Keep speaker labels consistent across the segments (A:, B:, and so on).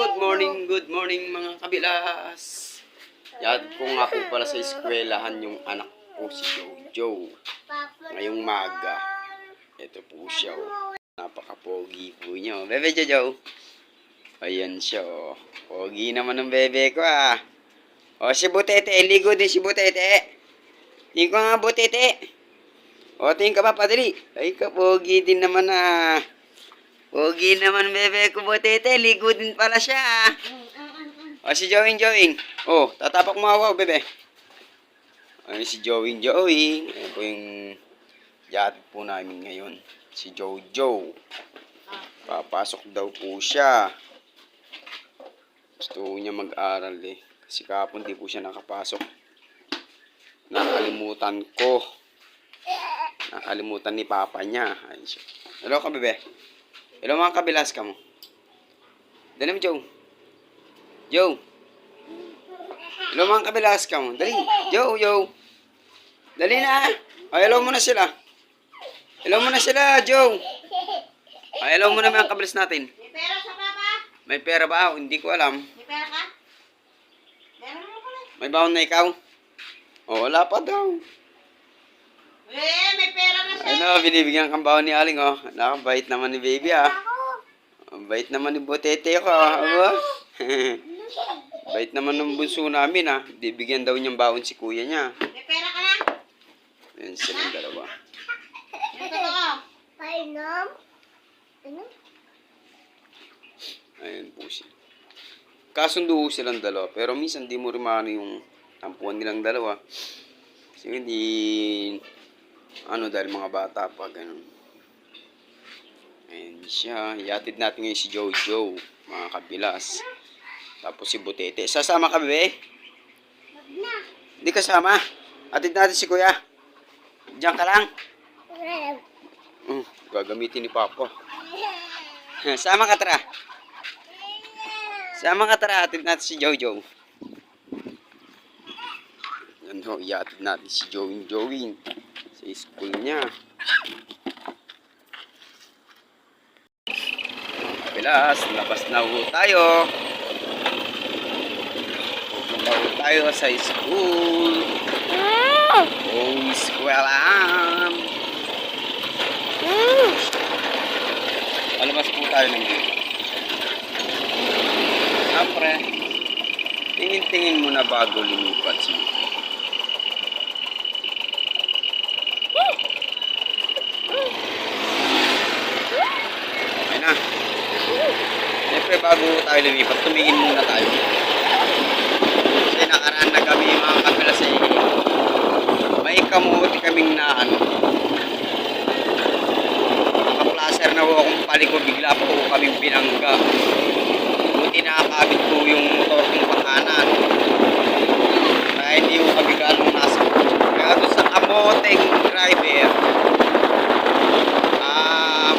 A: good morning mga kabilas. Yan ko nga po pala sa eskwelahan yung anak ko si Jojo. Ngayong maga. Ito po siya oh. Napaka-pogi po niya. Bebe Jojo. Ayan siya oh. Pogi naman ng bebe ko ah. O si Butete, ligo din si Butete. Tingin ko nga Butete. O tingin ka pa padali. Ay ka pogi din naman ah. Pogi naman bebe ko Butete, ligo din pala siya. O si Joing. Oh, tatapak mo ako bebe. Ay si Joing. Ayan po yung yatid po namin ngayon. Si Jojo. Papasok daw po siya. Gusto niya mag-aral eh. Kasi kahapon di po siya nakapasok. Nakalimutan ko. Nakalimutan ni papa niya. Ayun siya. Hello ka bebe. Hello mga kabilas ka mo. Dali mo Joe. Hello mga kabilas ka mo. Dali. Joe. Dali na. Ay, hello muna sila. Hello muna sila, Joe. Ay, hello muna mga kabilas natin.
B: May pera sa baba?
A: May pera ba? Hindi ko alam.
B: May pera ka? Meron mo pala.
A: May baon na ikaw? O, wala pa daw.
B: May pera na siya.
A: Ano, binibigyan kang baon ni Aling, oh. Nakabait naman ni baby, ah. Ang bait naman ni Butete ko, ah. Bait naman ng bunso namin, ah. Bibigyan daw niyang baon si kuya niya.
B: May pera ka na?
A: Ayan silang dalawa.
B: Yung totoo.
A: Ayan po siya. Kasundo silang dalawa. Pero minsan di mo rin maano yung tampuan nilang dalawa. Kasi hindi... dahil mga bata pa, ganun. Ayan siya. Yatid natin ngayon si Jojo, mga kabilas. Tapos si Butete. Sasama ka, bebe? Hindi kasama. Atid natin si kuya. Diyan ka lang. Gagamitin ni Papa. Sama ka tara. Atid natin si Jojo. Yan ho, yatid natin si Joing. Sa school niya. Kabilas, labas na ho tayo. Pupunta ho tayo sa school. Eskwelahan. Palabas po tayo ng dito. Siyempre, tingin-tingin mo na bago lumipat siya. Okay na. Siyempre, bago tayo lumipat, tumingin muna tayo. Kasi nakaraan na kami mga kabilas eh. May kamuti kaming na naka-placer na ho akong paliko, bigla po kaming binangga. Buti nakakabit po yung motor kong pangkanan. Kaya hindi ko kami galong nasa. Kaya doon sa kamoteng driver,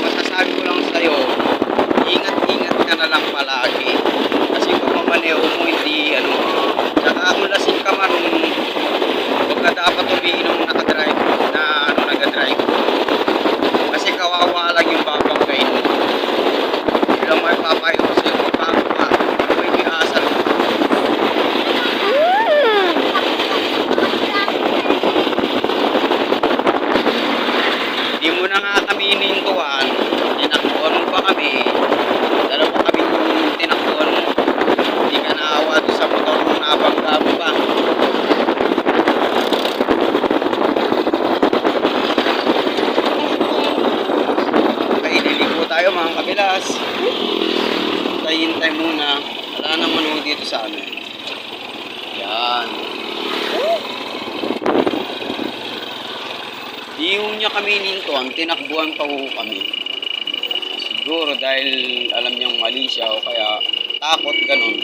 A: masasabi ko lang sa'yo, ingat ka na lang palagi. Kasi kung mamaneho mo hindi saka kung lasing ka man, huwag na dapat umiinom nag-drive. Kasi kawawa lang yung babanggain mo. Hindi lang may papayo sa'yo, paano ka? May asal mo. Hindi mo na nga kami inintuan, tinakbuhan mo pa kami. Dalawa kami tinakbuhan mo. Hindi ka naawa doon sa motor mo, nabangga mo pa. Tayo mga kabilas. Hintay muna. Wala naman ho dito sa amin. Yan. Di niya kami nintuan, tinakbuhan pa ho kami. Siguro dahil alam niyang mali siya o kaya takot ganun.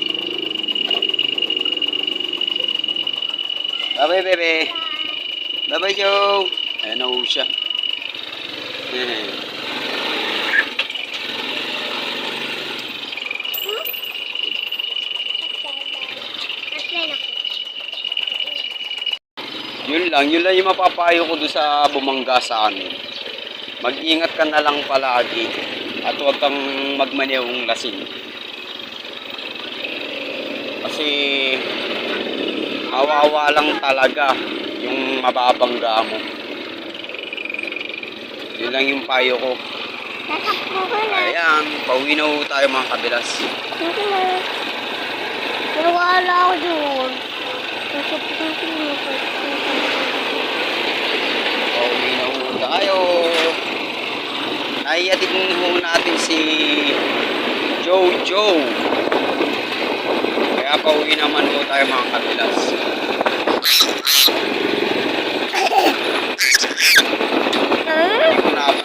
A: Bye bebe. Bye Joe. Ayan na ho siya. Yun lang yung mapapayo ko doon sa bumangga sa amin. Mag-ingat ka na lang palagi at huwag kang magmanewong lasing. kasi kawawa lang talaga yung mababangga mo. Yun lang yung payo ko.
C: Tatakbo ko na.
A: Ayan, pauwi na ho tayo mga kabilas.
C: Sige na. Nawala ako doon. Tatakbo ko na.
A: Pauwi na ho tayo. Naiyatin ho natin si Jojo. Kaya pauwi naman ho tayo mga kabilas. Ito na ako.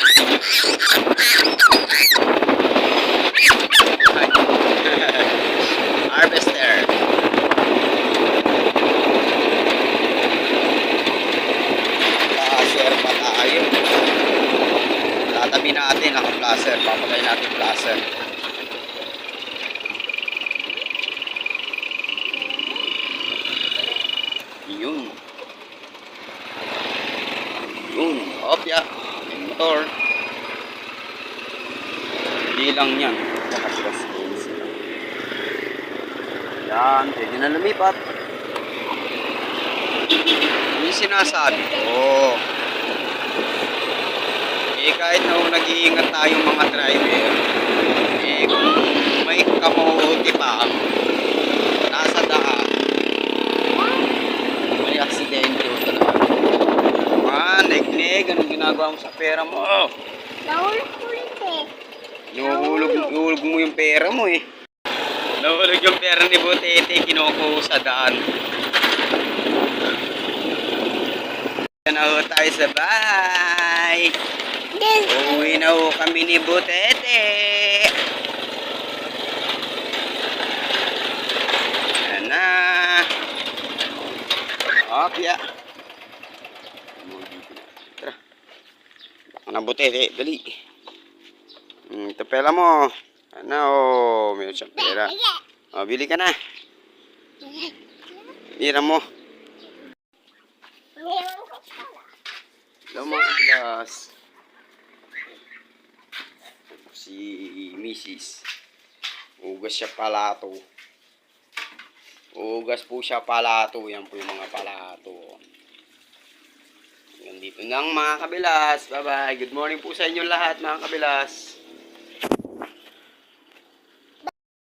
A: Ay. Harvester. Placer pa tayo. Tatabi natin, naka-placer. Papagay natin placer. Yun. Yun. Opya. May motor. Hindi lang yan. Nakapilas din sila. Yan. Pwede na lumipat. Yung sinasabi ko. Kahit na nag-iingat tayong mga driver, kung may kamuti pa nasa daan, may aksidente o talaga. Neg-neg, anong ginagawa mo sa pera mo?
C: Nahulog ulit eh.
A: Nuhulog mo yung pera mo eh. Nahulog yung pera ni Butete, kinukuha sa daan. Yan na ho tayo sa bahay. Uwi na ho kami ni Butete. Yan na. Opya. Tara. Baka na Butete, dali. Ito pera mo. Ano, mayroon siyang pera. Bili ka na. Hira mo. Hello mga kabilas. Si Mrs. Ugas siya palato. Ugas po siya palato. Yan po yung mga palato. Hanggang dito lang mga kabilas. Bye bye. Good morning po sa inyo lahat mga kabilas.